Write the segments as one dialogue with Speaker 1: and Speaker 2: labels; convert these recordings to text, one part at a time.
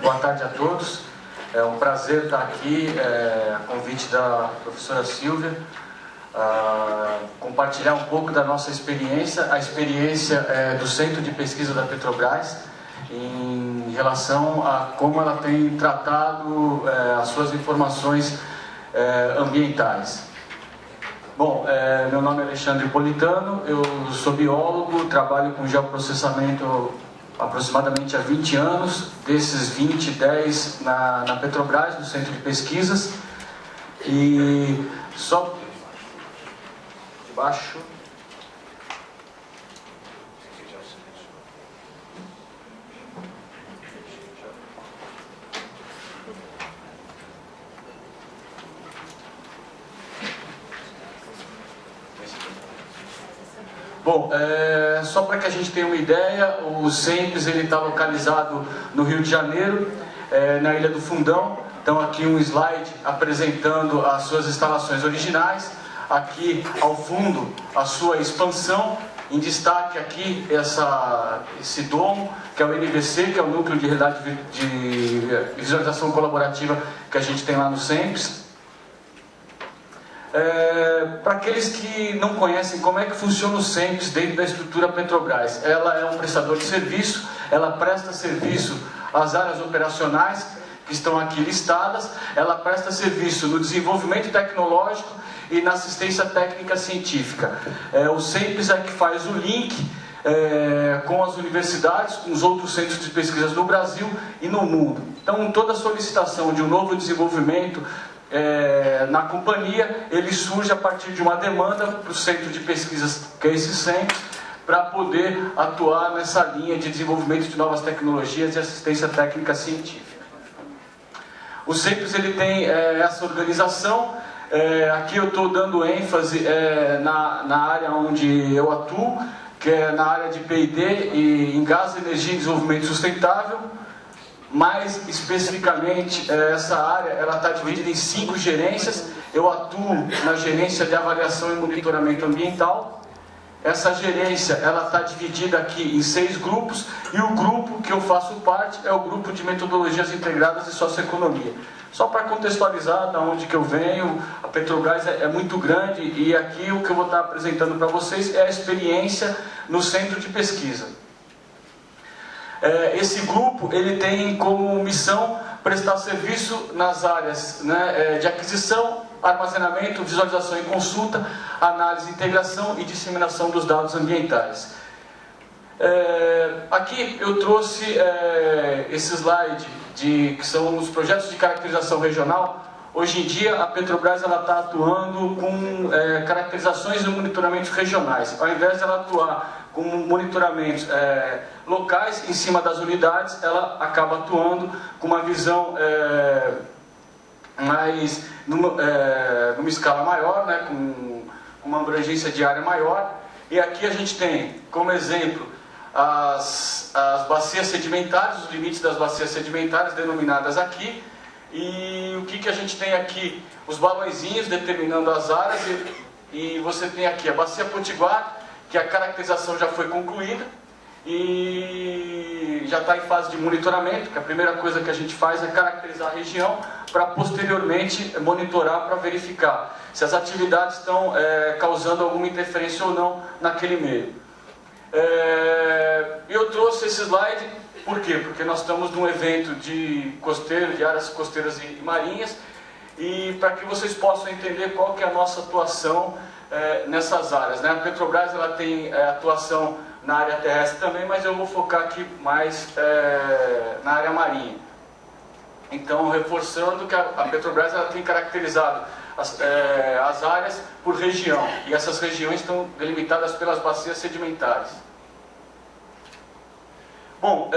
Speaker 1: Boa tarde a todos. É um prazer estar aqui, a convite da professora Silvia, compartilhar um pouco da nossa experiência, a experiência do Centro de Pesquisa da Petrobras, em relação a como ela tem tratado as suas informações ambientais. Bom, meu nome é Alexandre Politano, eu sou biólogo, trabalho com geoprocessamento aproximadamente há 20 anos, desses 20, 10 na Petrobras, no Centro de Pesquisas. E só de baixo. Bom, só para que a gente tenha uma ideia, o CEMPES está localizado no Rio de Janeiro, na Ilha do Fundão. Então aqui um slide apresentando as suas instalações originais. Aqui ao fundo a sua expansão, em destaque aqui esse domo, que é o NVC, que é o Núcleo de Realidade de Visualização Colaborativa que a gente tem lá no CEMPES. Para aqueles que não conhecem como é que funciona o CEMPES dentro da estrutura Petrobras, ela é um prestador de serviço, ela presta serviço às áreas operacionais que estão aqui listadas, ela presta serviço no desenvolvimento tecnológico e na assistência técnica científica. O CEMPES é que faz o link com as universidades, com os outros centros de pesquisas no Brasil e no mundo. Então toda solicitação de um novo desenvolvimento na companhia, ele surge a partir de uma demanda para o centro de pesquisas, que é esse CEMPES, para poder atuar nessa linha de desenvolvimento de novas tecnologias e assistência técnica científica. O CEMPES ele tem essa organização, aqui eu estou dando ênfase na área onde eu atuo, que é na área de P&D e em gás, energia e desenvolvimento sustentável. Mais especificamente, essa área está dividida em 5 gerências. Eu atuo na gerência de avaliação e monitoramento ambiental. Essa gerência está dividida aqui em 6 grupos, e o grupo que eu faço parte é o grupo de metodologias integradas e socioeconomia. Só para contextualizar de onde que eu venho, a Petrobras é muito grande, e aqui o que eu vou estar apresentando para vocês é a experiência no centro de pesquisa. Esse grupo ele tem como missão prestar serviço nas áreas de aquisição, armazenamento, visualização e consulta, análise, integração e disseminação dos dados ambientais. Aqui eu trouxe esse slide que são os projetos de caracterização regional. Hoje em dia a Petrobras está atuando com caracterizações e monitoramentos regionais. Ao invés de ela atuar com monitoramentos locais em cima das unidades, ela acaba atuando com uma visão mais numa escala maior, com uma abrangência de área maior. E aqui a gente tem como exemplo as bacias sedimentares, os limites das bacias sedimentares denominadas aqui. E o que a gente tem aqui? Os balõezinhos determinando as áreas, e você tem aqui a bacia potiguar, que a caracterização já foi concluída e já está em fase de monitoramento, que a primeira coisa que a gente faz é caracterizar a região para posteriormente monitorar, para verificar se as atividades estão causando alguma interferência ou não naquele meio. Eu trouxe esse slide, por quê? Porque nós estamos num evento de áreas costeiras e marinhas, e para que vocês possam entender qual que é a nossa atuação nessas áreas. A Petrobras ela tem atuação na área terrestre também, mas eu vou focar aqui mais na área marinha. Então, reforçando que a Petrobras ela tem caracterizado as áreas por região, e essas regiões estão delimitadas pelas bacias sedimentares. Bom,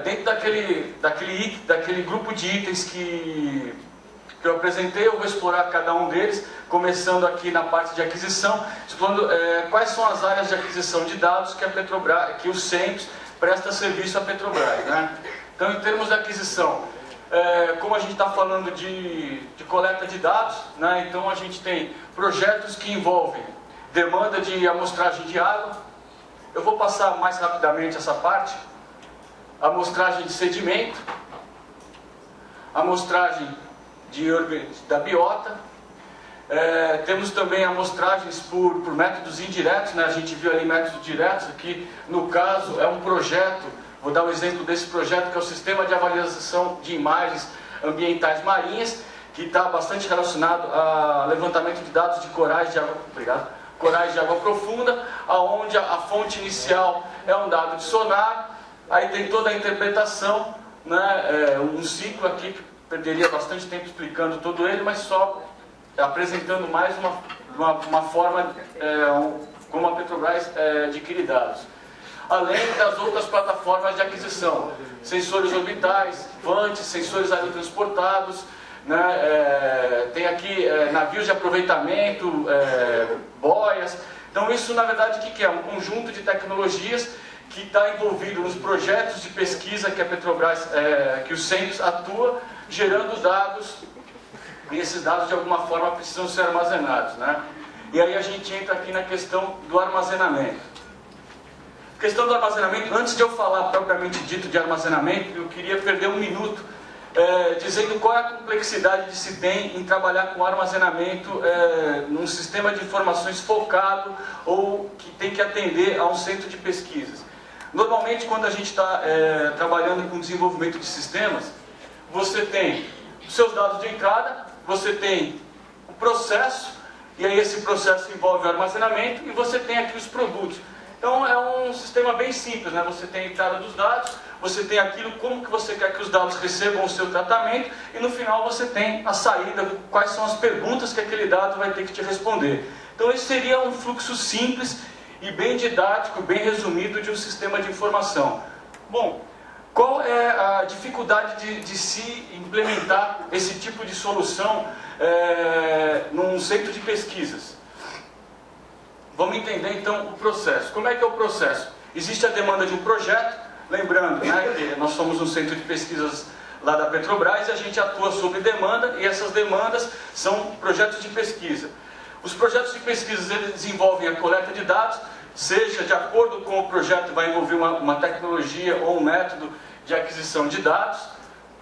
Speaker 1: dentro daquele grupo de itens que eu apresentei, eu vou explorar cada um deles, começando aqui na parte de aquisição, explorando quais são as áreas de aquisição de dados que a Petrobras, que o CEMPES presta serviço à Petrobras. Então, em termos de aquisição, como a gente está falando de coleta de dados, então a gente tem projetos que envolvem demanda de amostragem de água. Eu vou passar mais rapidamente essa parte. amostragem de sedimento, amostragem da biota, temos também amostragens por métodos indiretos, né? A gente viu ali métodos diretos, aqui no caso é um projeto, vou dar um exemplo desse projeto que é o Sistema de Avaliação de Imagens Ambientais Marinhas, que está bastante relacionado a levantamento de dados de corais de água, corais de água profunda, onde a fonte inicial é um dado de sonar, aí tem toda a interpretação, né? Um ciclo aqui que perderia bastante tempo explicando todo ele, mas só apresentando mais uma forma como a Petrobras adquire dados. Além das outras plataformas de aquisição, sensores orbitais, vantes, sensores aerotransportados, né? Tem aqui navios de aproveitamento, boias. Então isso na verdade o que é? Um conjunto de tecnologias que está envolvido nos projetos de pesquisa que a Petrobras, que o Centros atua, gerando dados, e esses dados de alguma forma precisam ser armazenados, né? E aí a gente entra aqui na questão do armazenamento. A questão do armazenamento, antes de eu falar propriamente dito de armazenamento, eu queria perder um minuto dizendo qual é a complexidade que se tem em trabalhar com armazenamento num sistema de informações focado ou que tem que atender a um centro de pesquisas. Normalmente, quando a gente está trabalhando com desenvolvimento de sistemas, você tem os seus dados de entrada, você tem o processo, e aí esse processo envolve o armazenamento, e você tem aqui os produtos. Então é um sistema bem simples, né? Você tem a entrada dos dados, você tem aquilo, como que você quer que os dados recebam o seu tratamento, e no final você tem a saída, quais são as perguntas que aquele dado vai ter que te responder. Então esse seria um fluxo simples e bem didático, bem resumido de um sistema de informação. Bom, qual é a dificuldade de se implementar esse tipo de solução num centro de pesquisas? Vamos entender então o processo. Como é que é o processo? Existe a demanda de um projeto, lembrando, né, que nós somos um centro de pesquisas lá da Petrobras e a gente atua sobre demanda, e essas demandas são projetos de pesquisa. Os projetos de pesquisa eles desenvolvem a coleta de dados, seja de acordo com o projeto vai envolver uma tecnologia ou um método de aquisição de dados.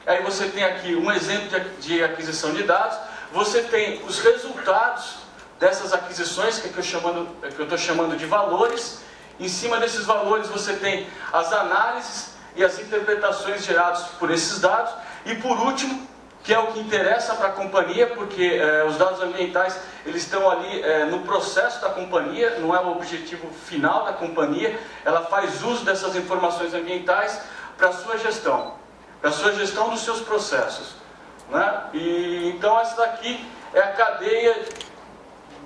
Speaker 1: Aí você tem aqui um exemplo de aquisição de dados, você tem os resultados dessas aquisições, que eu estou chamando de valores. Em cima desses valores você tem as análises e as interpretações geradas por esses dados. E por último, que é o que interessa para a companhia, porque os dados ambientais eles estão ali no processo da companhia, não é o objetivo final da companhia, ela faz uso dessas informações ambientais para a sua gestão dos seus processos, né? E então essa daqui é a cadeia,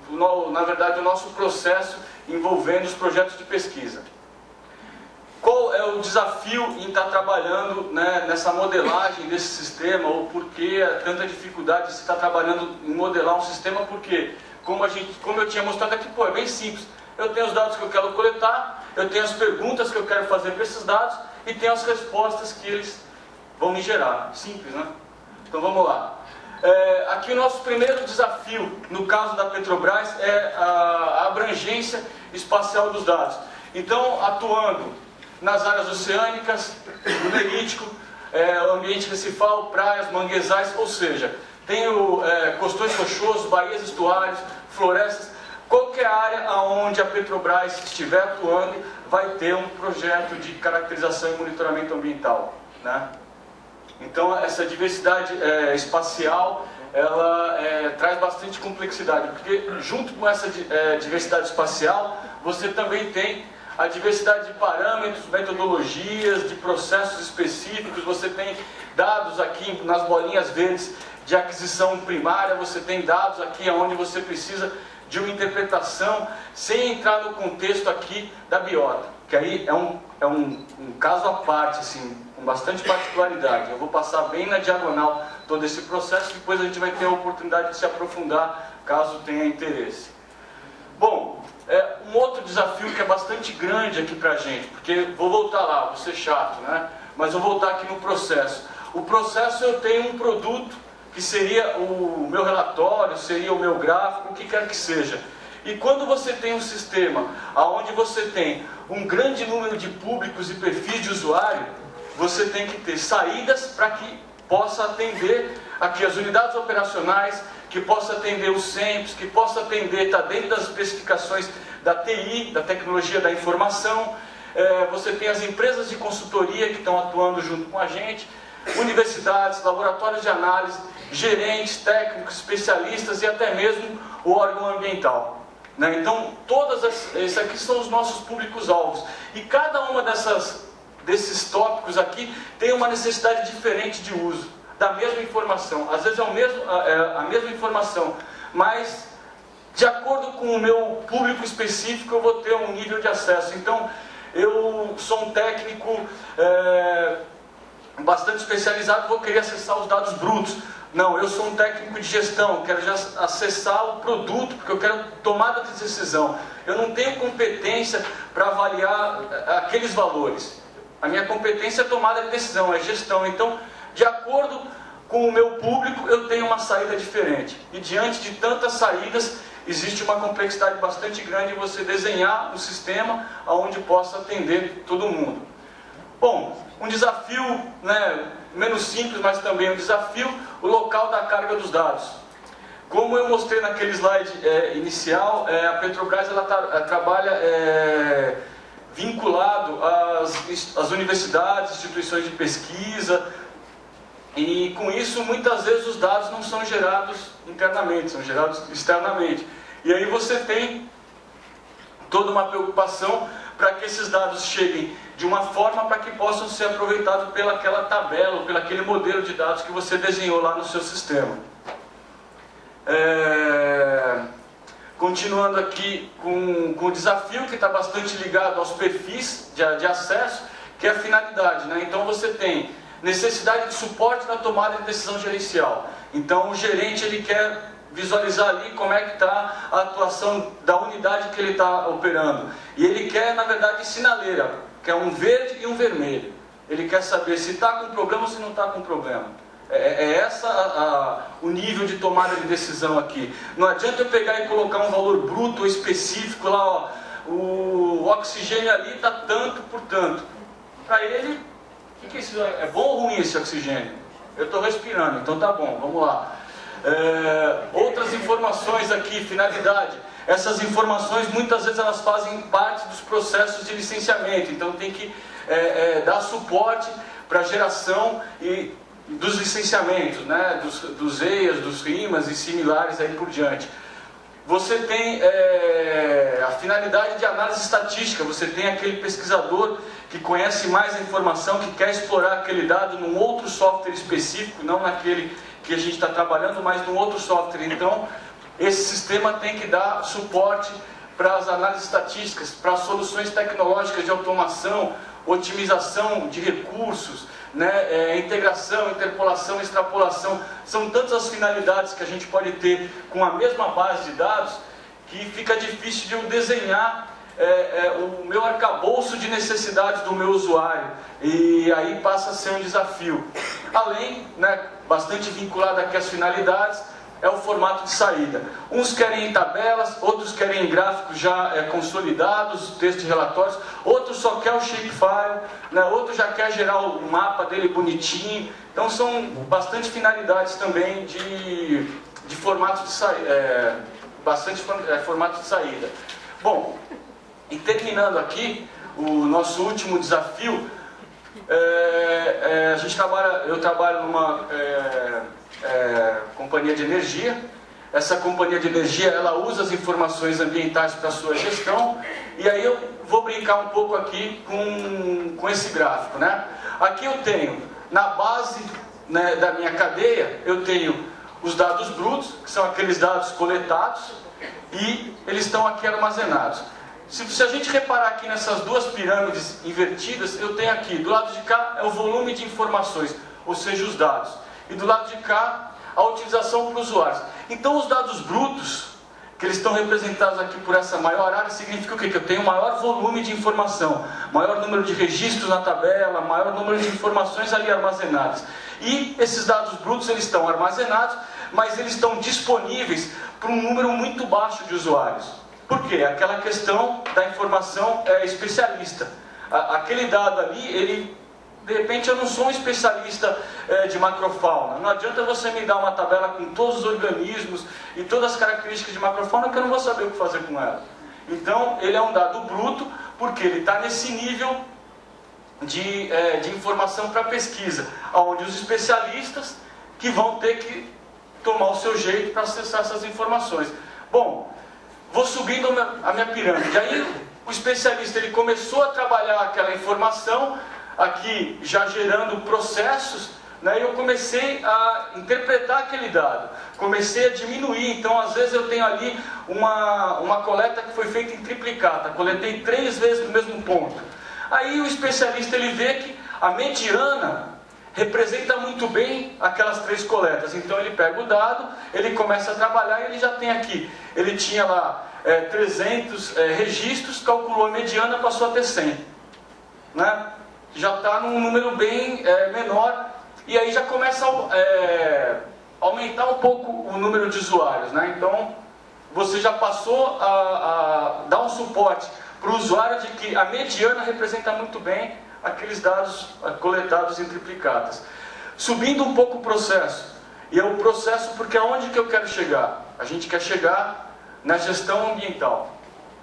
Speaker 1: na verdade o nosso processo envolvendo os projetos de pesquisa. Qual é o desafio em estar trabalhando, né, nessa modelagem desse sistema, ou por que tanta dificuldade de se estar trabalhando em modelar um sistema? Porque, como eu tinha mostrado aqui, é bem simples. Eu tenho os dados que eu quero coletar, eu tenho as perguntas que eu quero fazer para esses dados e tenho as respostas que eles vão me gerar. Simples, né? Então vamos lá. Aqui o nosso primeiro desafio, no caso da Petrobras, é a abrangência espacial dos dados. Então, atuando nas áreas oceânicas, no nerítico, ambiente recifal, praias, manguezais, ou seja, tenho costões rochosos, baías, estuários, florestas. Qualquer área onde a Petrobras estiver atuando vai ter um projeto de caracterização e monitoramento ambiental, né? Então essa diversidade espacial ela traz bastante complexidade, porque junto com essa diversidade espacial você também tem a diversidade de parâmetros, metodologias, de processos específicos. Você tem dados aqui nas bolinhas verdes de aquisição primária, você tem dados aqui onde você precisa de uma interpretação, sem entrar no contexto aqui da biota, que aí é um caso à parte, assim, com bastante particularidade. Eu vou passar bem na diagonal todo esse processo, depois a gente vai ter a oportunidade de se aprofundar, caso tenha interesse. Bom, um outro desafio que é bastante grande aqui pra gente, porque vou voltar lá, vou ser chato, né? Mas vou voltar aqui no processo. O processo, eu tenho um produto que seria o meu relatório, seria o meu gráfico, o que quer que seja. E quando você tem um sistema onde você tem um grande número de públicos e perfis de usuário, você tem que ter saídas para que possa atender aqui as unidades operacionais, que possa atender os SEMPs, que possa atender, está dentro das especificações da TI, da tecnologia da informação. Você tem as empresas de consultoria que estão atuando junto com a gente, universidades, laboratórios de análise, gerentes, técnicos, especialistas e até mesmo o órgão ambiental. Né? Então, esses aqui são os nossos públicos-alvos. E cada uma desses tópicos aqui tem uma necessidade diferente de uso da mesma informação. Às vezes é a mesma informação, mas de acordo com o meu público específico eu vou ter um nível de acesso. Então, eu sou um técnico bastante especializado, vou querer acessar os dados brutos. Não, eu sou um técnico de gestão, quero já acessar o produto, porque eu quero tomada de decisão. Eu não tenho competência para avaliar aqueles valores. A minha competência é tomada de decisão, é gestão. Então, de acordo com o meu público, eu tenho uma saída diferente. E diante de tantas saídas, existe uma complexidade bastante grande em você desenhar um sistema onde possa atender todo mundo. Bom, um desafio, né, menos simples, mas também um desafio, o local da carga dos dados. Como eu mostrei naquele slide inicial, a Petrobras ela trabalha vinculado às universidades, instituições de pesquisa, e com isso muitas vezes os dados não são gerados internamente, são gerados externamente. E aí você tem toda uma preocupação para que esses dados cheguem de uma forma para que possam ser aproveitados pelaquela tabela, ou pelaquele modelo de dados que você desenhou lá no seu sistema. Continuando aqui com o desafio que está bastante ligado aos perfis de acesso, que é a finalidade, né? Então você tem necessidade de suporte na tomada de decisão gerencial. Então o gerente ele quer visualizar ali como é que está a atuação da unidade que ele está operando. E ele quer, na verdade, sinaleira, que é um verde e um vermelho. Ele quer saber se está com problema ou se não está com problema. O nível de tomada de decisão aqui. Não adianta eu pegar e colocar um valor bruto específico lá, ó, o oxigênio ali está tanto por tanto. Para ele, o que é isso? É bom ou ruim esse oxigênio? Eu estou respirando, então tá bom, vamos lá. Outras informações aqui, finalidade. Essas informações muitas vezes elas fazem parte dos processos de licenciamento, então tem que dar suporte para a geração dos licenciamentos, né? dos EIAs, dos RIMAs e similares aí por diante. Você tem a finalidade de análise estatística, você tem aquele pesquisador que conhece mais a informação, que quer explorar aquele dado num outro software específico, não naquele que a gente está trabalhando, mas num outro software. Então, esse sistema tem que dar suporte para as análises estatísticas, para as soluções tecnológicas de automação, otimização de recursos, né, integração, interpolação, extrapolação. São tantas as finalidades que a gente pode ter com a mesma base de dados que fica difícil de eu desenhar o meu arcabouço de necessidades do meu usuário. E aí passa a ser um desafio. Além, né, bastante vinculado aqui às finalidades, é o formato de saída. Uns querem em tabelas, outros querem em gráficos já consolidados, textos e relatórios, outros só quer o shapefile, né? Outro já quer gerar o mapa dele bonitinho. Então são bastante finalidades também de formato de saída, formato de saída. Bom, e terminando aqui, o nosso último desafio, eu trabalho numa companhia de energia. Essa companhia de energia ela usa as informações ambientais para a sua gestão, e aí eu vou brincar um pouco aqui com esse gráfico, né? Aqui eu tenho, na base, né, da minha cadeia, eu tenho os dados brutos, que são aqueles dados coletados, e eles estão aqui armazenados. Se a gente reparar aqui nessas duas pirâmides invertidas, eu tenho aqui, do lado de cá é o volume de informações, ou seja, os dados. E do lado de cá, a utilização para usuários. Então os dados brutos, que eles estão representados aqui por essa maior área, significa o quê? Que eu tenho maior volume de informação, maior número de registros na tabela, maior número de informações ali armazenadas. E esses dados brutos, eles estão armazenados, mas eles estão disponíveis para um número muito baixo de usuários. Por quê? Aquela questão da informação especialista. Aquele dado ali, ele De repente eu não sou um especialista de macrofauna. Não adianta você me dar uma tabela com todos os organismos e todas as características de macrofauna que eu não vou saber o que fazer com ela. Então ele é um dado bruto porque ele está nesse nível de informação para pesquisa, onde os especialistas que vão ter que tomar o seu jeito para acessar essas informações. Bom, vou subindo a minha pirâmide. Aí o especialista ele começou a trabalhar aquela informação, aqui já gerando processos, né, e eu comecei a interpretar aquele dado, comecei a diminuir. Então às vezes eu tenho ali uma coleta que foi feita em triplicata, coletei 3 vezes no mesmo ponto. Aí o especialista ele vê que a mediana representa muito bem aquelas 3 coletas. Então ele pega o dado, ele começa a trabalhar e ele já tem aqui. Ele tinha lá 300 registros, calculou a mediana, passou a ter 100. Né? Já está num número bem menor. E aí já começa a aumentar um pouco o número de usuários. Né? Então você já passou a dar um suporte para o usuário de que a mediana representa muito bem aqueles dados coletados em triplicatas. Subindo um pouco o processo, e é o processo porque aonde que eu quero chegar? A gente quer chegar na gestão ambiental.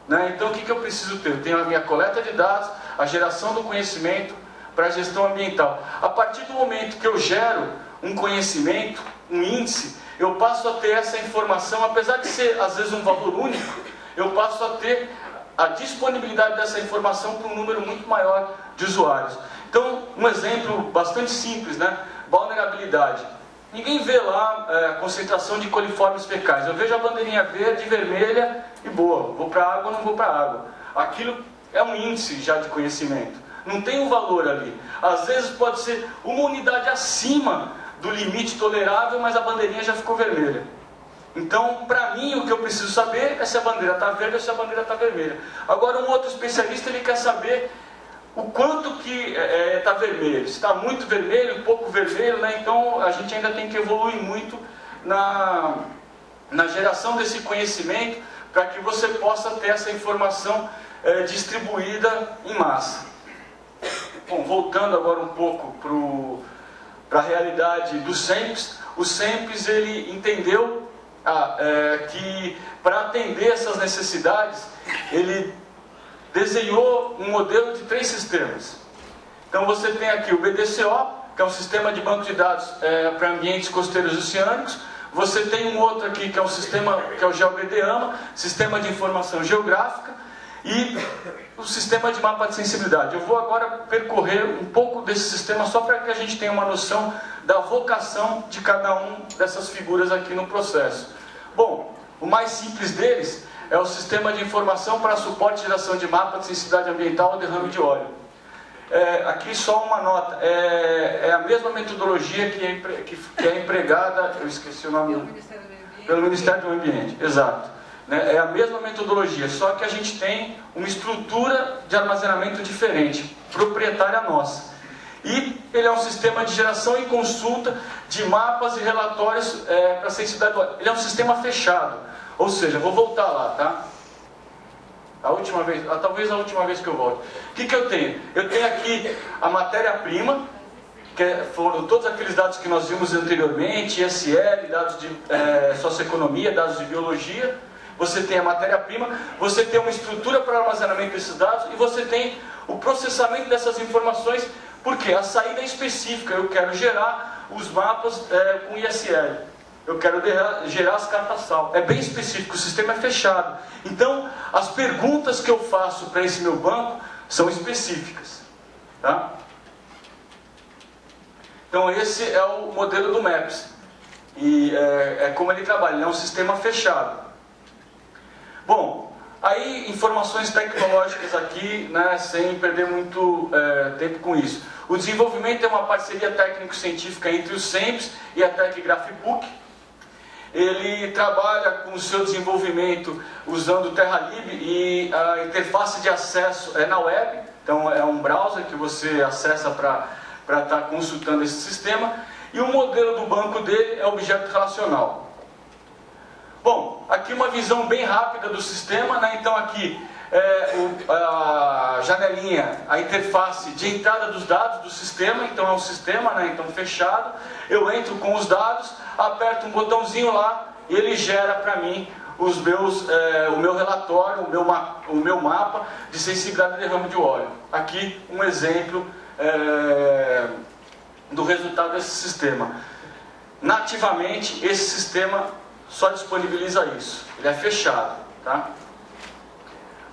Speaker 1: Né? Então o que eu preciso ter? Eu tenho a minha coleta de dados, a geração do conhecimento para a gestão ambiental. A partir do momento que eu gero um conhecimento, um índice, eu passo a ter essa informação, apesar de ser às vezes um valor único, eu passo a ter a disponibilidade dessa informação para um número muito maior de usuários. Então, um exemplo bastante simples, né? Vulnerabilidade. Ninguém vê lá a concentração de coliformes fecais. Eu vejo a bandeirinha verde, vermelha e boa. Vou para a água ou não vou para a água. Aquilo é um índice já de conhecimento. Não tem um valor ali. Às vezes pode ser uma unidade acima do limite tolerável, mas a bandeirinha já ficou vermelha. Então, para mim, o que eu preciso saber é se a bandeira está verde ou se a bandeira está vermelha. Agora, um outro especialista ele quer saber o quanto que está vermelho. Se está muito vermelho, pouco vermelho, né? Então a gente ainda tem que evoluir muito na geração desse conhecimento para que você possa ter essa informação distribuída em massa. Bom, voltando agora um pouco para a realidade do SEMPS, o SEMPS ele entendeu que para atender essas necessidades, ele desenhou um modelo de 3 sistemas. Então você tem aqui o BDCO, que é um sistema de banco de dados para ambientes costeiros e oceânicos. Você tem um outro aqui que é um sistema que é o GeoBDAMA, sistema de informação geográfica, e o sistema de mapa de sensibilidade. Eu vou agora percorrer um pouco desse sistema só para que a gente tenha uma noção da vocação de cada um dessas figuras aqui no processo. Bom, o mais simples deles é o sistema de informação para suporte e geração de mapa de sensibilidade ambiental ao derrame de óleo. Aqui só uma nota, é a mesma metodologia que é empregada, eu esqueci o nome, pelo Ministério do Meio Ambiente, exato. É a mesma metodologia, só que a gente tem uma estrutura de armazenamento diferente, proprietária nossa. E ele é um sistema de geração e consulta de mapas e relatórios para sensibilidade do óleo. Ele é um sistema fechado, ou seja, vou voltar lá, tá? Talvez a última vez que eu volte. O que eu tenho? Eu tenho aqui a matéria-prima, que foram todos aqueles dados que nós vimos anteriormente, ISL, dados de socioeconomia, dados de biologia. Você tem a matéria-prima, você tem uma estrutura para armazenamento desses dados e você tem o processamento dessas informações, porque a saída é específica. Eu quero gerar os mapas com ISL. Eu quero gerar as cartas-sal. É bem específico, o sistema é fechado. Então, as perguntas que eu faço para esse meu banco são específicas. Tá? Então, esse é o modelo do MAPS. E é como ele trabalha, ele é um sistema fechado. Bom, aí informações tecnológicas aqui, né, sem perder muito tempo com isso. O desenvolvimento é uma parceria técnico-científica entre o SEMPS e a TecGraphibook. Ele trabalha com o seu desenvolvimento usando o TerraLib e a interface de acesso é na web. Então é um browser que você acessa para estar consultando esse sistema. E o modelo do banco dele é objeto relacional. Bom, aqui uma visão bem rápida do sistema, né? Então aqui a janelinha, a interface de entrada dos dados do sistema, então é um sistema, né, então fechado. Eu entro com os dados, aperto um botãozinho lá e ele gera para mim o meu relatório, o meu mapa de sensibilidade de derrame de óleo. Aqui um exemplo do resultado desse sistema. Nativamente, esse sistema só disponibiliza isso, ele é fechado, tá?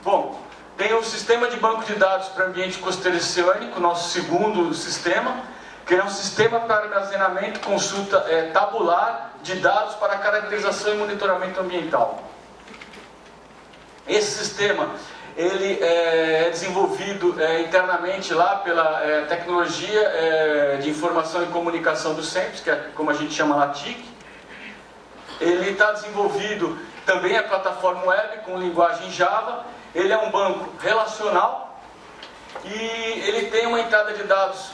Speaker 1: Bom, tem o sistema de banco de dados para ambiente costeiro oceânico, nosso segundo sistema, que é um sistema para armazenamento e consulta tabular de dados para caracterização e monitoramento ambiental. Esse sistema ele é desenvolvido internamente lá pela tecnologia de informação e comunicação do CEMPES, que é como a gente chama lá TIC. Ele está desenvolvido também a plataforma web com linguagem Java. Ele é um banco relacional e ele tem uma entrada de dados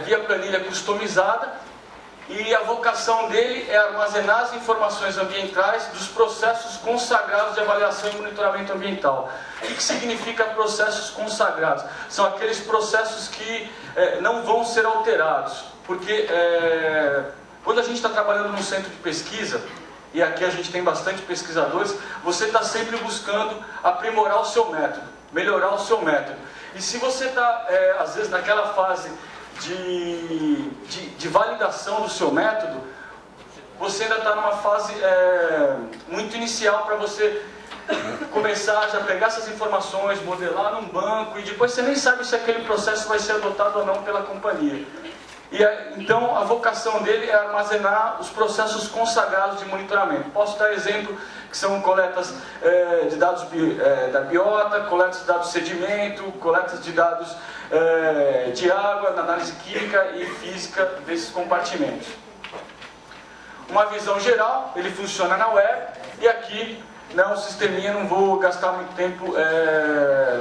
Speaker 1: via planilha customizada, e a vocação dele é armazenar as informações ambientais dos processos consagrados de avaliação e monitoramento ambiental. O que significa processos consagrados? São aqueles processos que não vão ser alterados, porque quando a gente está trabalhando num centro de pesquisa, e aqui a gente tem bastante pesquisadores, você está sempre buscando aprimorar o seu método, melhorar o seu método. E se você está, às vezes, naquela fase de validação do seu método, você ainda está numa fase muito inicial para você começar a já pegar essas informações, modelar num banco, e depois você nem sabe se aquele processo vai ser adotado ou não pela companhia. Então a vocação dele é armazenar os processos consagrados de monitoramento. Posso dar exemplo que são coletas de dados da biota, coletas de dados de sedimento, coletas de dados de água, na análise química e física desses compartimentos. Uma visão geral, ele funciona na web, e aqui um sisteminha, não vou gastar muito tempo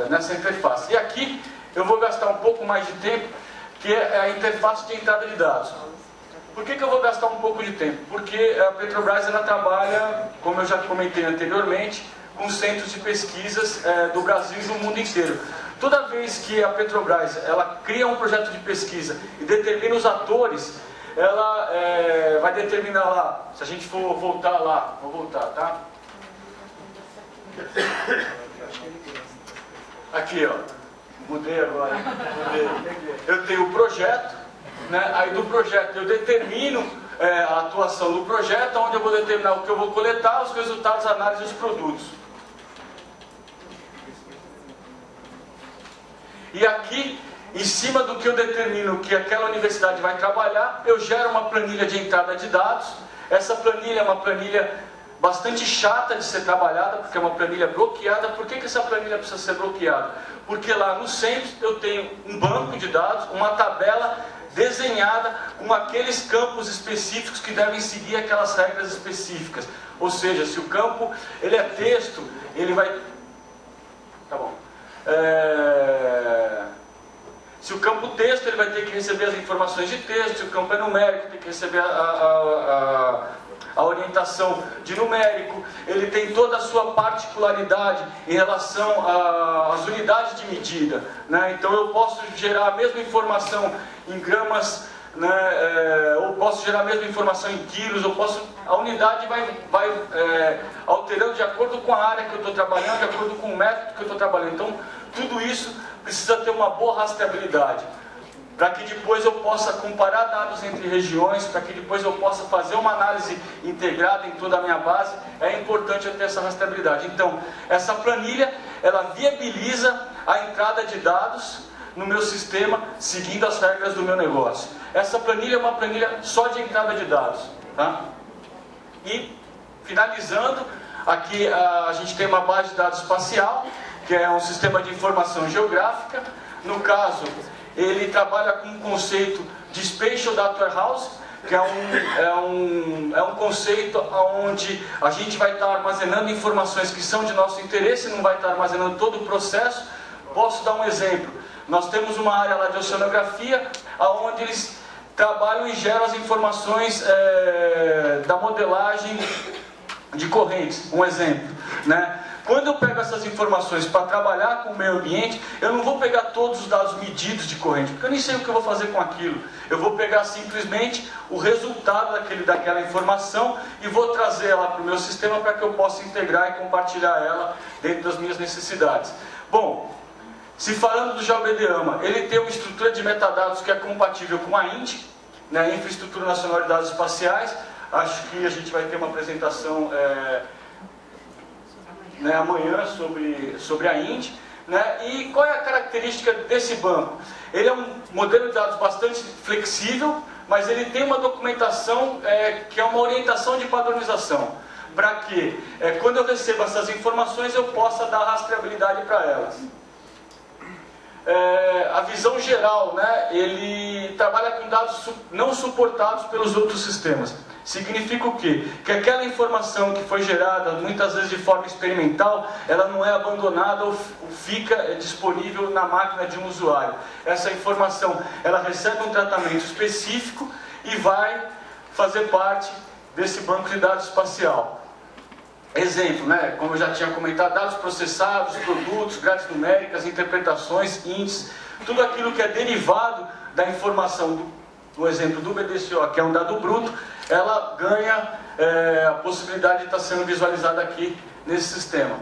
Speaker 1: nessa interface. E aqui eu vou gastar um pouco mais de tempo, que é a interface de entrada de dados. Por que eu vou gastar um pouco de tempo? Porque a Petrobras ela trabalha, como eu já comentei anteriormente, com centros de pesquisas do Brasil e do mundo inteiro. Toda vez que a Petrobras ela cria um projeto de pesquisa e determina os atores, ela vai determinar lá, se a gente for voltar lá, vou voltar, tá? Aqui, ó. Mudei agora. Eu tenho o projeto, né? Aí do projeto eu determino a atuação do projeto, onde eu vou determinar o que eu vou coletar, os resultados, a análise dos produtos. E aqui, em cima do que eu determino que aquela universidade vai trabalhar, eu gero uma planilha de entrada de dados. Essa planilha é uma planilha bastante chata de ser trabalhada, porque é uma planilha bloqueada. Por que essa planilha precisa ser bloqueada? Porque lá no CEMPES eu tenho um banco de dados, uma tabela desenhada com aqueles campos específicos que devem seguir aquelas regras específicas. Ou seja, se o campo ele é texto, ele vai... Tá bom. Se o campo texto, ele vai ter que receber as informações de texto. Se o campo é numérico, tem que receber a orientação de numérico. Ele tem toda a sua particularidade em relação às unidades de medida, né? Então eu posso gerar a mesma informação em gramas, né? Ou posso gerar a mesma informação em quilos, a unidade vai alterando de acordo com a área que eu estou trabalhando, de acordo com o método que eu estou trabalhando. Então tudo isso precisa ter uma boa rastreabilidade, para que depois eu possa comparar dados entre regiões, para que depois eu possa fazer uma análise integrada em toda a minha base. É importante eu ter essa rastreabilidade. Então, essa planilha, ela viabiliza a entrada de dados no meu sistema, seguindo as regras do meu negócio. Essa planilha é uma planilha só de entrada de dados, tá? E, finalizando, aqui a gente tem uma base de dados espacial, que é um sistema de informação geográfica. No caso, ele trabalha com um conceito de Spatial Data Warehouse, que é um conceito onde a gente vai estar armazenando informações que são de nosso interesse, não vai estar armazenando todo o processo. Posso dar um exemplo. Nós temos uma área lá de oceanografia, onde eles trabalham e geram as informações da modelagem de correntes. Um exemplo, né? Quando eu pego essas informações para trabalhar com o meio ambiente, eu não vou pegar todos os dados medidos de corrente, porque eu nem sei o que eu vou fazer com aquilo. Eu vou pegar simplesmente o resultado daquela informação e vou trazer ela para o meu sistema para que eu possa integrar e compartilhar ela dentro das minhas necessidades. Bom, se falando do GeoBDAMA, ele tem uma estrutura de metadados que é compatível com a INDE, né, Infraestrutura Nacional de Dados Espaciais. Acho que a gente vai ter uma apresentação amanhã sobre a INDE. Né? E qual é a característica desse banco? Ele é um modelo de dados bastante flexível, mas ele tem uma documentação que é uma orientação de padronização, para que quando eu recebo essas informações eu possa dar rastreabilidade para elas. A visão geral, né? Ele trabalha com dados não suportados pelos outros sistemas. Significa o quê? Que aquela informação que foi gerada, muitas vezes de forma experimental, ela não é abandonada ou fica disponível na máquina de um usuário. Essa informação, ela recebe um tratamento específico e vai fazer parte desse banco de dados espacial. Exemplo, né? Como eu já tinha comentado, dados processados, produtos, grades numéricas, interpretações, índices, tudo aquilo que é derivado da informação do exemplo do BDCO, que é um dado bruto, ela ganha a possibilidade de estar sendo visualizada aqui nesse sistema.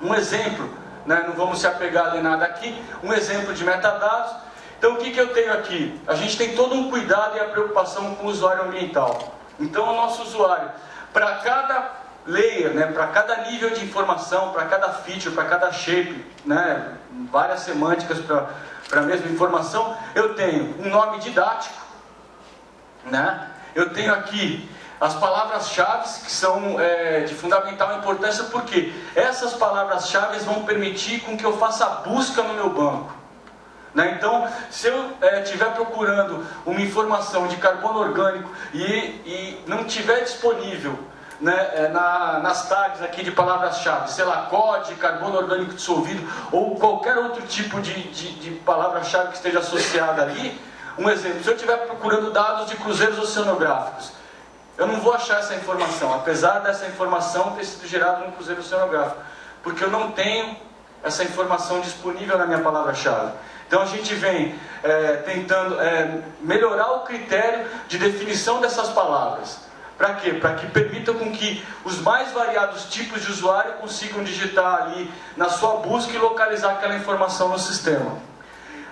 Speaker 1: Um exemplo, né? Não vamos se apegar em nada aqui, um exemplo de metadados. Então o que eu tenho aqui? A gente tem todo um cuidado e a preocupação com o usuário ambiental. Então o nosso usuário, para cada layer, né, para cada nível de informação, para cada feature, para cada shape, né, várias semânticas para a mesma informação, eu tenho um nome didático, né, eu tenho aqui as palavras-chave que são de fundamental importância, porque essas palavras-chave vão permitir com que eu faça a busca no meu banco. Né? Então, se eu estiver procurando uma informação de carbono orgânico e não estiver disponível, né, nas tags aqui de palavras-chave, sei lá, COD, carbono orgânico dissolvido, ou qualquer outro tipo de palavra-chave que esteja associada ali. Um exemplo, se eu estiver procurando dados de cruzeiros oceanográficos, eu não vou achar essa informação, apesar dessa informação ter sido gerada num cruzeiro oceanográfico, porque eu não tenho essa informação disponível na minha palavra-chave. Então a gente vem tentando melhorar o critério de definição dessas palavras. Para quê? Para que permita com que os mais variados tipos de usuário consigam digitar ali na sua busca e localizar aquela informação no sistema.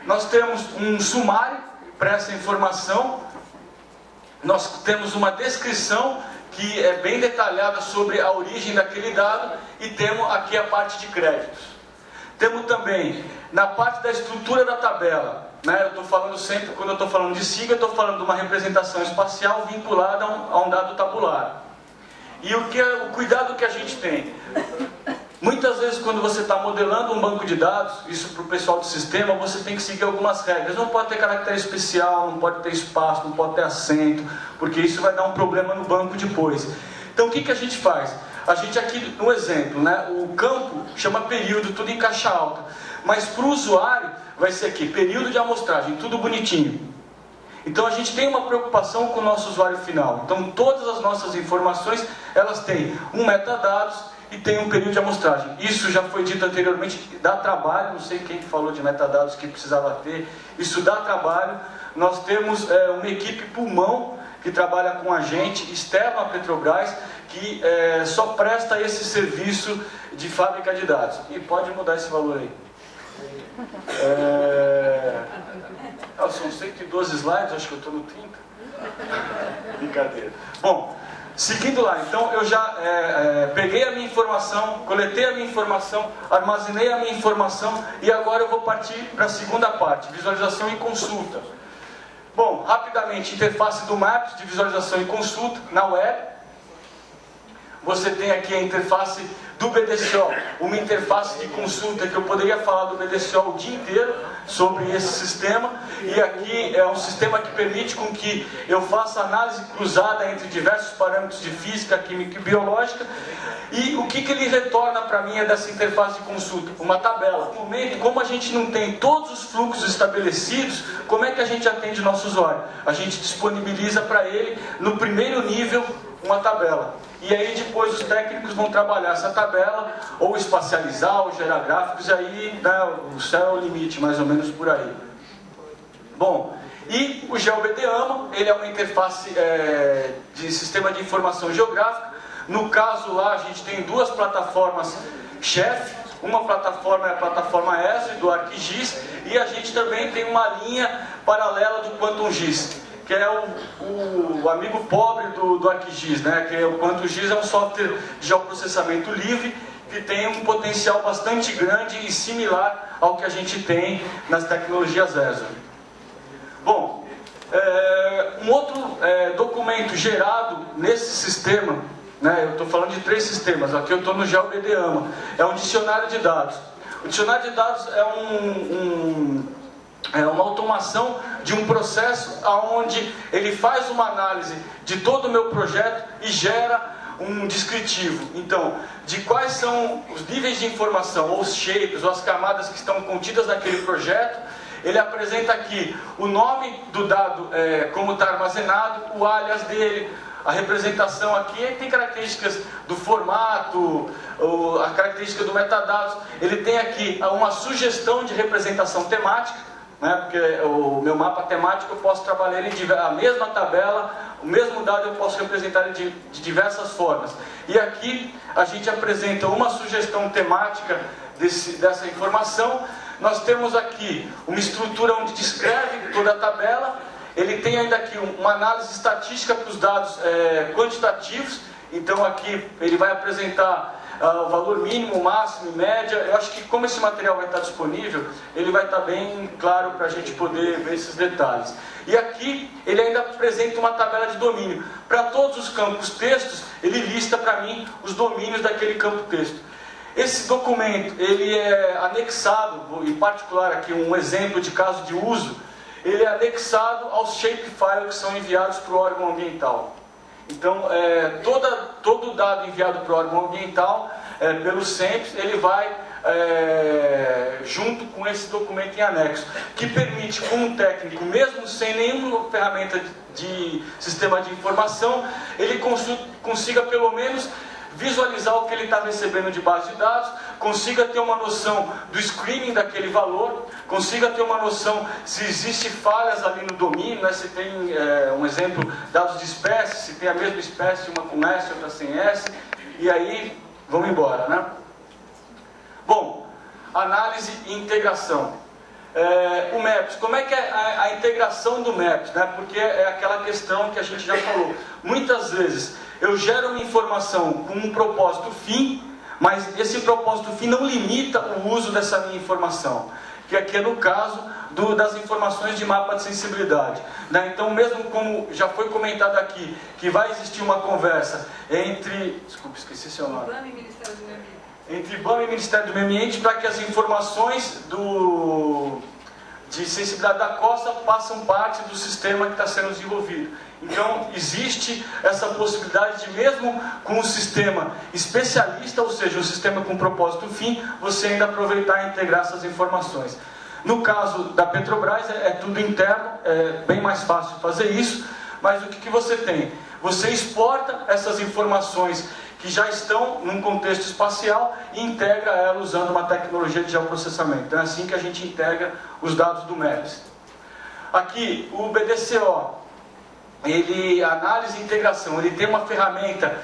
Speaker 1: Nós temos um sumário para essa informação, nós temos uma descrição que é bem detalhada sobre a origem daquele dado e temos aqui a parte de créditos. Temos também, na parte da estrutura da tabela, né, eu estou falando sempre, quando eu estou falando de SIGA, eu estou falando de uma representação espacial vinculada a um dado tabular. E o cuidado que a gente tem? Muitas vezes quando você está modelando um banco de dados, isso para o pessoal do sistema, você tem que seguir algumas regras. Não pode ter caractere especial, não pode ter espaço, não pode ter acento, porque isso vai dar um problema no banco depois. Então o que a gente faz? A gente aqui, um exemplo, né, o campo chama período, tudo em caixa alta. Mas para o usuário vai ser aqui, período de amostragem, tudo bonitinho. Então a gente tem uma preocupação com o nosso usuário final. Então todas as nossas informações, elas têm um metadados e tem um período de amostragem. Isso já foi dito anteriormente, dá trabalho, não sei quem falou de metadados que precisava ter, isso dá trabalho. Nós temos uma equipe pulmão que trabalha com a gente, externo à Petrobras, que só presta esse serviço de fábrica de dados. E pode mudar esse valor aí. São 112 slides, acho que eu estou no 30. Brincadeira. Bom, seguindo lá, então eu já peguei a minha informação, coletei a minha informação, armazenei a minha informação e agora eu vou partir para a segunda parte, visualização e consulta. Bom, rapidamente, interface do Maps de visualização e consulta na web. Você tem aqui a interface do BDCO, uma interface de consulta que eu poderia falar do BDCO o dia inteiro sobre esse sistema. E aqui é um sistema que permite com que eu faça análise cruzada entre diversos parâmetros de física, química e biológica. E o que ele retorna para mim dessa interface de consulta? Uma tabela. No momento, como a gente não tem todos os fluxos estabelecidos, como é que a gente atende o nosso usuário? A gente disponibiliza para ele, no primeiro nível, uma tabela. e aí depois os técnicos vão trabalhar essa tabela, ou espacializar, ou gerar gráficos, e aí, né, o céu é o limite, mais ou menos por aí. Bom, e o GeoBDAMA, ele é uma interface de sistema de informação geográfica. No caso lá, a gente tem duas plataformas chefe. Uma plataforma é a plataforma ESRI, do ArcGIS, e a gente também tem uma linha paralela do QuantumGIS, que é o amigo pobre do ArcGIS, né? Que o QuantumGIS é um software de geoprocessamento livre, que tem um potencial bastante grande e similar ao que a gente tem nas tecnologias ESRI. Bom, um outro documento gerado nesse sistema, né, eu estou falando de 3 sistemas, aqui eu estou no GeoBDAMA, é um dicionário de dados. O dicionário de dados é uma automação de um processo onde ele faz uma análise de todo o meu projeto e gera um descritivo. Então, de quais são os níveis de informação, ou os shapes, ou as camadas que estão contidas naquele projeto. Ele apresenta aqui o nome do dado, como está armazenado, o alias dele, a representação aqui, tem características do formato, a característica do metadados. Ele tem aqui uma sugestão de representação temática, né, porque o meu mapa temático eu posso trabalhar ele a mesma tabela, o mesmo dado eu posso representar ele de diversas formas. E aqui a gente apresenta uma sugestão temática dessa informação. Nós temos aqui uma estrutura onde descreve toda a tabela. Ele tem ainda aqui uma análise estatística para os dados quantitativos. Então aqui ele vai apresentar o valor mínimo, máximo e média. Eu acho que como esse material vai estar disponível, ele vai estar bem claro para a gente poder ver esses detalhes. E aqui ele ainda apresenta uma tabela de domínio. Para todos os campos textos, ele lista para mim os domínios daquele campo texto. Esse documento, ele é anexado, em particular aqui um exemplo de caso de uso, ele é anexado aos shapefiles que são enviados para o órgão ambiental. Então, todo o dado enviado para o órgão ambiental, pelo SEMPS, ele vai junto com esse documento em anexo, que permite, como técnico, mesmo sem nenhuma ferramenta de sistema de informação, ele consiga pelo menos visualizar o que ele está recebendo de base de dados, consiga ter uma noção do screening daquele valor, consiga ter uma noção se existe falhas ali no domínio, né, se tem um exemplo, dados de espécie, se tem a mesma espécie, uma com S, outra sem S, e aí vamos embora, né? Bom, análise e integração. O MAPS, como é que é a integração do MAPS, né? Porque é aquela questão que a gente já falou. Muitas vezes eu gero uma informação com um propósito fim, mas esse propósito fim não limita o uso dessa minha informação, que aqui é no caso das informações de mapa de sensibilidade, né? Então, mesmo como já foi comentado aqui, que vai existir uma conversa entre... Desculpa, esqueci seu nome.
Speaker 2: IBAMA e Ministério do Meio Ambiente.
Speaker 1: Entre IBAMA e Ministério do Meio Ambiente, para que as informações de sensibilidade da costa façam parte do sistema que está sendo desenvolvido. Então, existe essa possibilidade de, mesmo com um sistema especialista, ou seja, um sistema com propósito fim, você ainda aproveitar e integrar essas informações. No caso da Petrobras, é tudo interno, é bem mais fácil fazer isso, mas o que você tem? Você exporta essas informações que já estão num contexto espacial e integra ela usando uma tecnologia de geoprocessamento. Então é assim que a gente integra os dados do MAPS. Aqui, o BDCO, análise e integração, ele tem uma ferramenta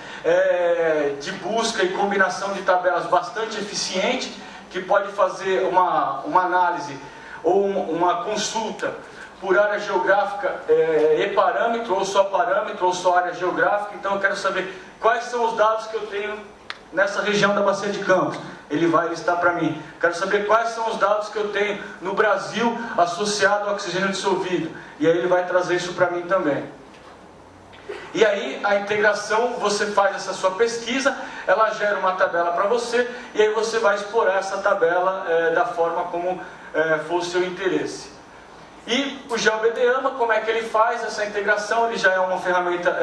Speaker 1: de busca e combinação de tabelas bastante eficiente, que pode fazer uma análise ou uma consulta por área geográfica e parâmetro, ou só área geográfica. Então eu quero saber quais são os dados que eu tenho nessa região da Bacia de Campos. Ele vai listar para mim. Quero saber quais são os dados que eu tenho no Brasil associado ao oxigênio dissolvido. E aí ele vai trazer isso para mim também. E aí a integração, você faz essa sua pesquisa, ela gera uma tabela para você, e aí você vai explorar essa tabela da forma como for o seu interesse. E o GeoBDAMA, como é que ele faz essa integração? Ele já é uma ferramenta,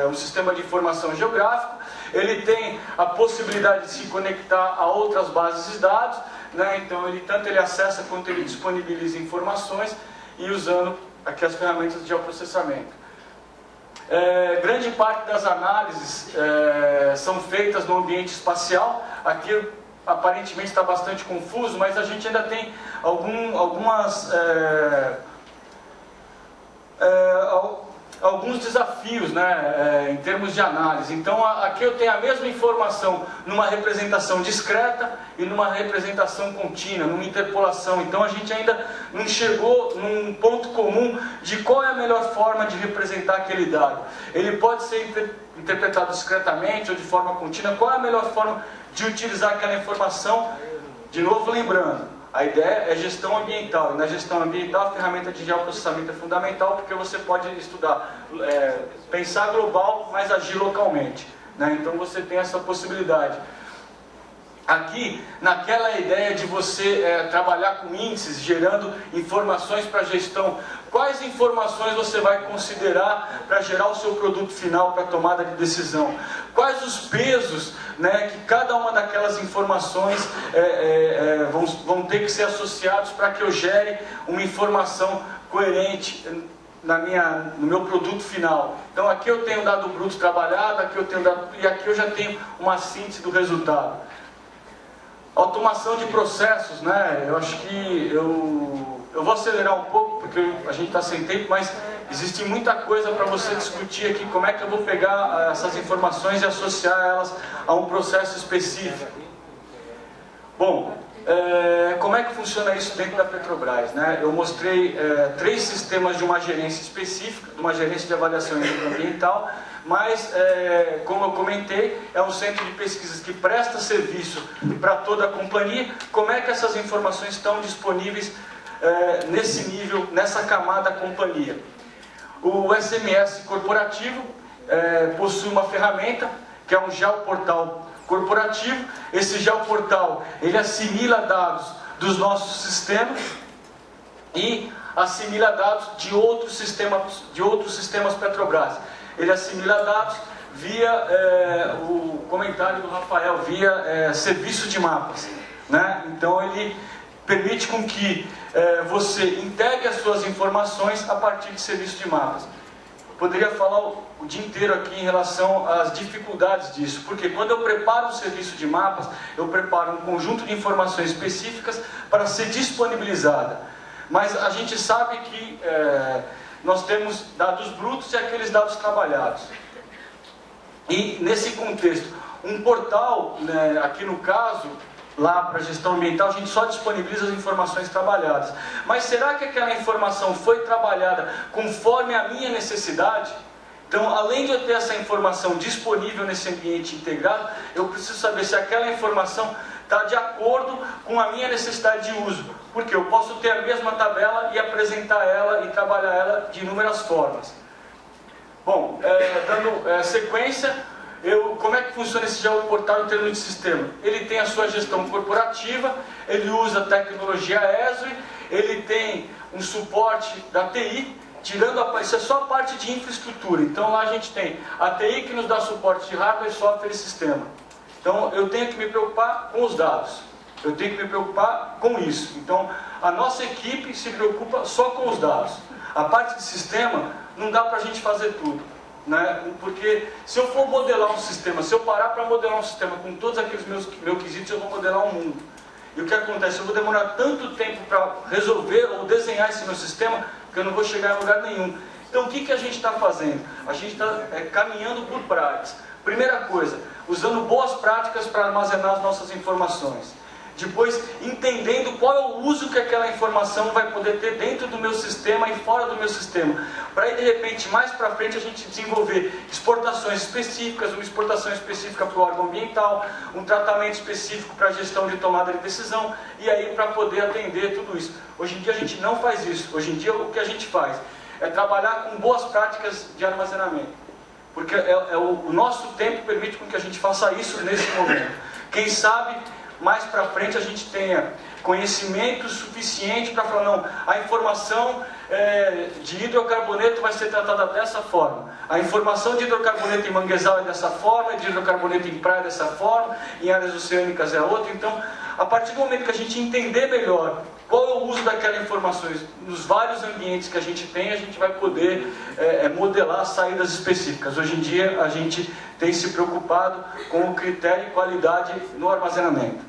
Speaker 1: um sistema de informação geográfico. Ele tem a possibilidade de se conectar a outras bases de dados, né? Então tanto ele acessa quanto ele disponibiliza informações, e usando aqui as ferramentas de geoprocessamento. Grande parte das análises são feitas no ambiente espacial. Aqui aparentemente está bastante confuso, mas a gente ainda tem alguns desafios, né, em termos de análise. Então aqui eu tenho a mesma informação numa representação discreta e numa representação contínua, numa interpolação. Então a gente ainda não chegou num ponto comum de qual é a melhor forma de representar aquele dado. Ele pode ser interpretado discretamente ou de forma contínua. Qual é a melhor forma de utilizar aquela informação? De novo lembrando, a ideia é gestão ambiental, e na gestão ambiental a ferramenta de geoprocessamento é fundamental, porque você pode estudar, pensar global, mas agir localmente, né? Então você tem essa possibilidade. Aqui, naquela ideia de você trabalhar com índices, gerando informações para gestão, quais informações você vai considerar para gerar o seu produto final para tomada de decisão? Quais os pesos, né, que cada uma daquelas informações vão ter que ser associados para que eu gere uma informação coerente no meu produto final? Então aqui eu tenho dado bruto trabalhado, aqui eu tenho dado, e aqui eu já tenho uma síntese do resultado. Automação de processos, né? Eu acho que eu vou acelerar um pouco, porque a gente está sem tempo, mas existe muita coisa para você discutir aqui. Como é que eu vou pegar essas informações e associar elas a um processo específico? Bom, como é que funciona isso dentro da Petrobras, né? Eu mostrei 3 sistemas de uma gerência específica, de uma gerência de avaliação ambiental, mas, como eu comentei, é um centro de pesquisas que presta serviço para toda a companhia. Como é que essas informações estão disponíveis nesse nível, nessa camada companhia? O SMS corporativo possui uma ferramenta que é um geoportal corporativo. Esse geoportal, ele assimila dados dos nossos sistemas e assimila dados de outros sistemas Petrobras. Ele assimila dados via o comentário do Rafael, via serviço de mapas, né? Então ele permite com que você integre as suas informações a partir de serviço de mapas. Poderia falar o dia inteiro aqui em relação às dificuldades disso, porque quando eu preparo um serviço de mapas, eu preparo um conjunto de informações específicas para ser disponibilizada. Mas a gente sabe que nós temos dados brutos e aqueles dados trabalhados. E nesse contexto, um portal, né, aqui no caso, lá para gestão ambiental, a gente só disponibiliza as informações trabalhadas. Mas será que aquela informação foi trabalhada conforme a minha necessidade? Então, além de eu ter essa informação disponível nesse ambiente integrado, eu preciso saber se aquela informação está de acordo com a minha necessidade de uso. Porque eu posso ter a mesma tabela e apresentar ela e trabalhar ela de inúmeras formas. Bom, dando sequência, como é que funciona esse geoportal em termos de sistema? Ele tem a sua gestão corporativa, ele usa a tecnologia Esri, ele tem um suporte da TI, isso é só a parte de infraestrutura. Então lá a gente tem a TI que nos dá suporte de hardware, software e sistema. Então eu tenho que me preocupar com os dados, eu tenho que me preocupar com isso. Então a nossa equipe se preocupa só com os dados. A parte de sistema não dá para a gente fazer tudo, né? Porque se eu for modelar um sistema, se eu parar para modelar um sistema com todos aqueles meus quesitos, eu vou modelar um mundo. E o que acontece? Eu vou demorar tanto tempo para resolver ou desenhar esse meu sistema, que eu não vou chegar em lugar nenhum. Então o que a gente está fazendo? A gente está caminhando por práticas. Primeira coisa, usando boas práticas para armazenar as nossas informações. Depois, entendendo qual é o uso que aquela informação vai poder ter dentro do meu sistema e fora do meu sistema. Para aí, de repente, mais para frente, a gente desenvolver exportações específicas, uma exportação específica para o órgão ambiental, um tratamento específico para a gestão de tomada de decisão, e aí para poder atender tudo isso. Hoje em dia a gente não faz isso. Hoje em dia o que a gente faz é trabalhar com boas práticas de armazenamento. Porque o nosso tempo permite com que a gente faça isso nesse momento. Quem sabe mais para frente a gente tenha conhecimento suficiente para falar, não, a informação de hidrocarboneto vai ser tratada dessa forma, a informação de hidrocarboneto em manguezal é dessa forma, de hidrocarboneto em praia é dessa forma, em áreas oceânicas é outra. Então, a partir do momento que a gente entender melhor Qual é o uso daquelas informações? Nos vários ambientes que a gente tem, a gente vai poder modelar saídas específicas. Hoje em dia, a gente tem se preocupado com o critério e qualidade no armazenamento.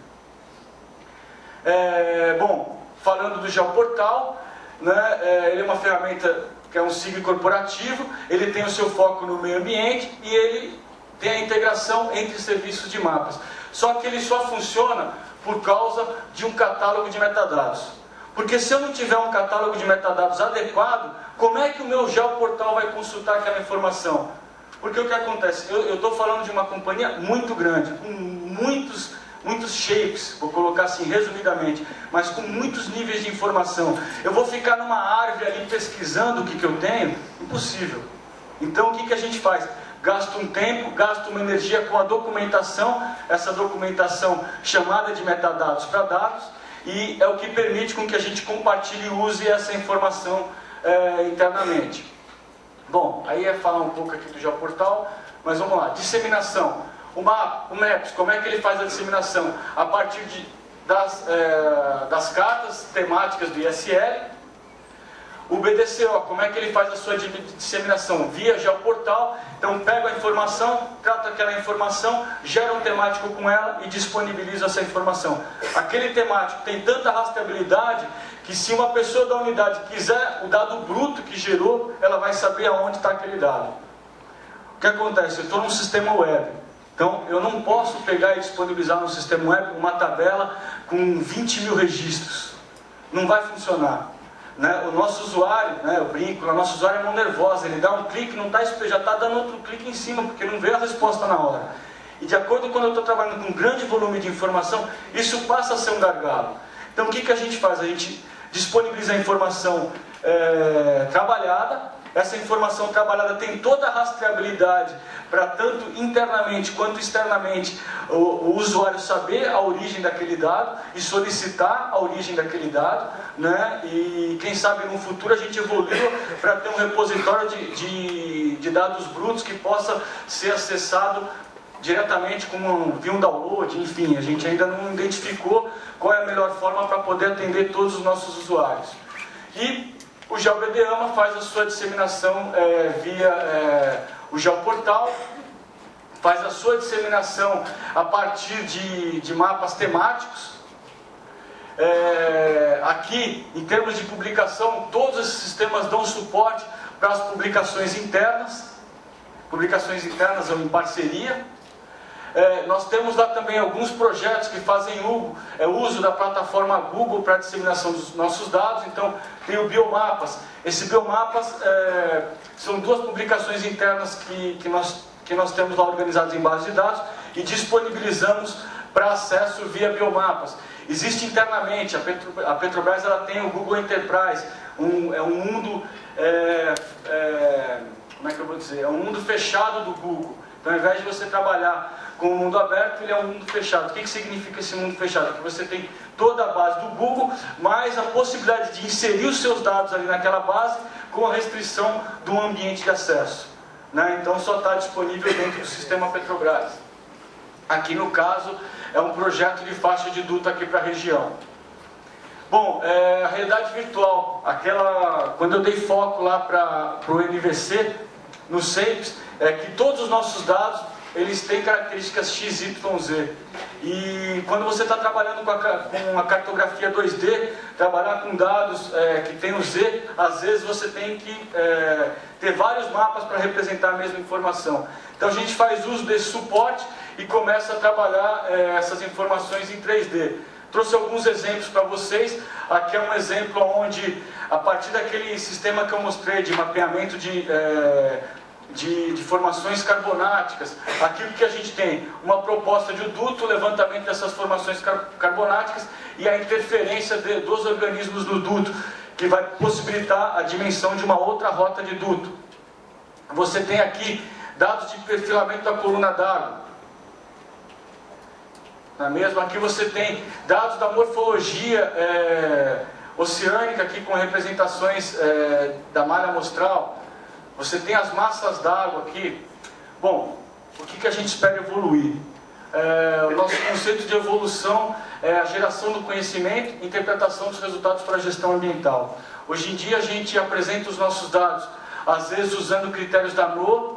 Speaker 1: Bom, falando do Geoportal, né, ele é uma ferramenta que é um SIG corporativo, ele tem o seu foco no meio ambiente e ele tem a integração entre serviços de mapas. Só que ele só funciona por causa de um catálogo de metadados. Porque se eu não tiver um catálogo de metadados adequado, como é que o meu Geoportal vai consultar aquela informação? Porque o que acontece? Eu estou falando de uma companhia muito grande, com muitos shapes, vou colocar assim resumidamente, mas com muitos níveis de informação. Eu vou ficar numa árvore ali pesquisando o que eu tenho? Impossível. Então o que a gente faz? Gasta um tempo, gasta uma energia com a documentação, essa documentação chamada de metadados para dados, e é o que permite com que a gente compartilhe e use essa informação internamente. Bom, aí é falar um pouco aqui do Geoportal, mas vamos lá. Disseminação. O Maps, como é que ele faz a disseminação? A partir das cartas temáticas do ISL. O BDCO, como é que ele faz a sua disseminação? Via Geoportal. Então pega a informação, trata aquela informação, gera um temático com ela e disponibiliza essa informação. Aquele temático tem tanta rastreabilidade que se uma pessoa da unidade quiser o dado bruto que gerou, ela vai saber aonde está aquele dado. O que acontece? Eu estou num sistema web. Então, eu não posso pegar e disponibilizar no sistema web uma tabela com 20 mil registros. Não vai funcionar. Né? O nosso usuário, né, eu brinco, o nosso usuário é mão nervosa, ele dá um clique, não tá, já está dando outro clique em cima, porque não vê a resposta na hora. E de acordo com quando eu estou trabalhando com um grande volume de informação, isso passa a ser um gargalo. Então, o que a gente faz? A gente disponibiliza a informação trabalhada. Essa informação trabalhada tem toda a rastreabilidade para tanto internamente quanto externamente o usuário saber a origem daquele dado e solicitar a origem daquele dado, né? E quem sabe no futuro a gente evolua para ter um repositório de dados brutos que possa ser acessado diretamente via um download, enfim, a gente ainda não identificou qual é a melhor forma para poder atender todos os nossos usuários. E o GeoBDAMA faz a sua disseminação via o Geoportal, faz a sua disseminação a partir de mapas temáticos. Aqui, em termos de publicação, todos esses sistemas dão suporte para as publicações internas ou em parceria. Nós temos lá também alguns projetos que fazem uso da plataforma Google para a disseminação dos nossos dados. Então, tem o Biomapas. Esse Biomapas são duas publicações internas que nós temos lá organizadas em base de dados e disponibilizamos para acesso via Biomapas. Existe internamente, a Petrobras ela tem o Google Enterprise, é um mundo, como é que eu vou dizer? É um mundo fechado do Google. Então, ao invés de você trabalhar com o mundo aberto, ele é um mundo fechado. O que significa esse mundo fechado? Que você tem toda a base do Google, mais a possibilidade de inserir os seus dados ali naquela base, com a restrição do ambiente de acesso. Né? Então, só está disponível dentro do sistema Petrobras. Aqui, no caso, é um projeto de faixa de duto aqui para a região. Bom, a realidade virtual, quando eu dei foco lá para o NVC, no SAPES, é que todos os nossos dados eles têm características X, Y, Z. E quando você está trabalhando com a cartografia 2D, trabalhar com dados que tem o Z, às vezes você tem que ter vários mapas para representar a mesma informação. Então a gente faz uso desse suporte e começa a trabalhar essas informações em 3D. Trouxe alguns exemplos para vocês. Aqui é um exemplo onde, a partir daquele sistema que eu mostrei de mapeamento de formações carbonáticas, aqui o que a gente tem? Uma proposta de duto, levantamento dessas formações carbonáticas e a interferência dos organismos no duto, que vai possibilitar a dimensão de uma outra rota de duto. Você tem aqui dados de perfilamento da coluna d'água. Na mesma, aqui você tem dados da morfologia oceânica, aqui com representações da malha amostral. Você tem as massas d'água aqui. Bom, o que a gente espera evoluir? o nosso conceito de evolução é a geração do conhecimento e interpretação dos resultados para a gestão ambiental. Hoje em dia a gente apresenta os nossos dados, às vezes usando critérios da NOAA,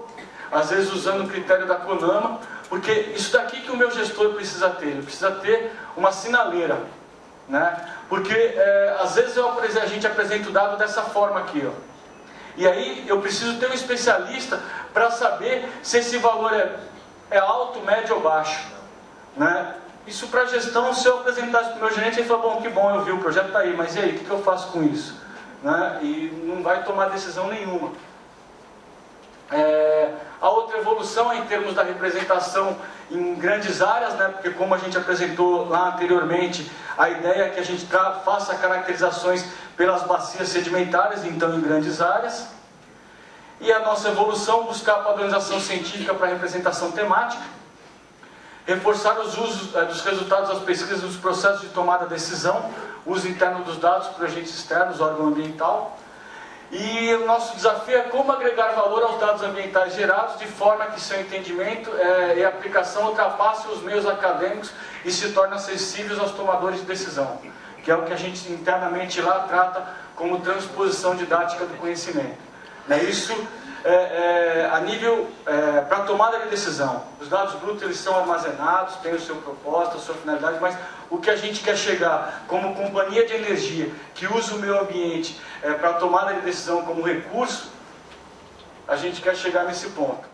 Speaker 1: às vezes usando o critério da CONAMA, porque isso daqui que o meu gestor precisa ter, ele precisa ter uma sinaleira, né? Porque às vezes a gente apresenta o dado dessa forma aqui, ó. E aí eu preciso ter um especialista para saber se esse valor é alto, médio ou baixo, né? Isso para gestão, se eu apresentasse para o meu gerente, ele fala, bom, que bom, eu vi, o projeto está aí, mas e aí, o que eu faço com isso? Né? E não vai tomar decisão nenhuma. A outra evolução é em termos da representação em grandes áreas, né? Porque como a gente apresentou lá anteriormente, a ideia é que a gente faça caracterizações pelas bacias sedimentares, então em grandes áreas. E a nossa evolução, buscar a padronização científica para representação temática, reforçar os usos dos resultados das pesquisas nos processos de tomada de decisão, uso interno dos dados por agentes externos, órgão ambiental. E o nosso desafio é como agregar valor aos dados ambientais gerados, de forma que seu entendimento e aplicação ultrapassem os meios acadêmicos e se tornem acessíveis aos tomadores de decisão, que é o que a gente internamente lá trata como transposição didática do conhecimento. Isso a nível para tomada de decisão. Os dados brutos eles são armazenados, têm o seu propósito, a sua finalidade, mas o que a gente quer chegar como companhia de energia que usa o meio ambiente para tomada de decisão como recurso, a gente quer chegar nesse ponto.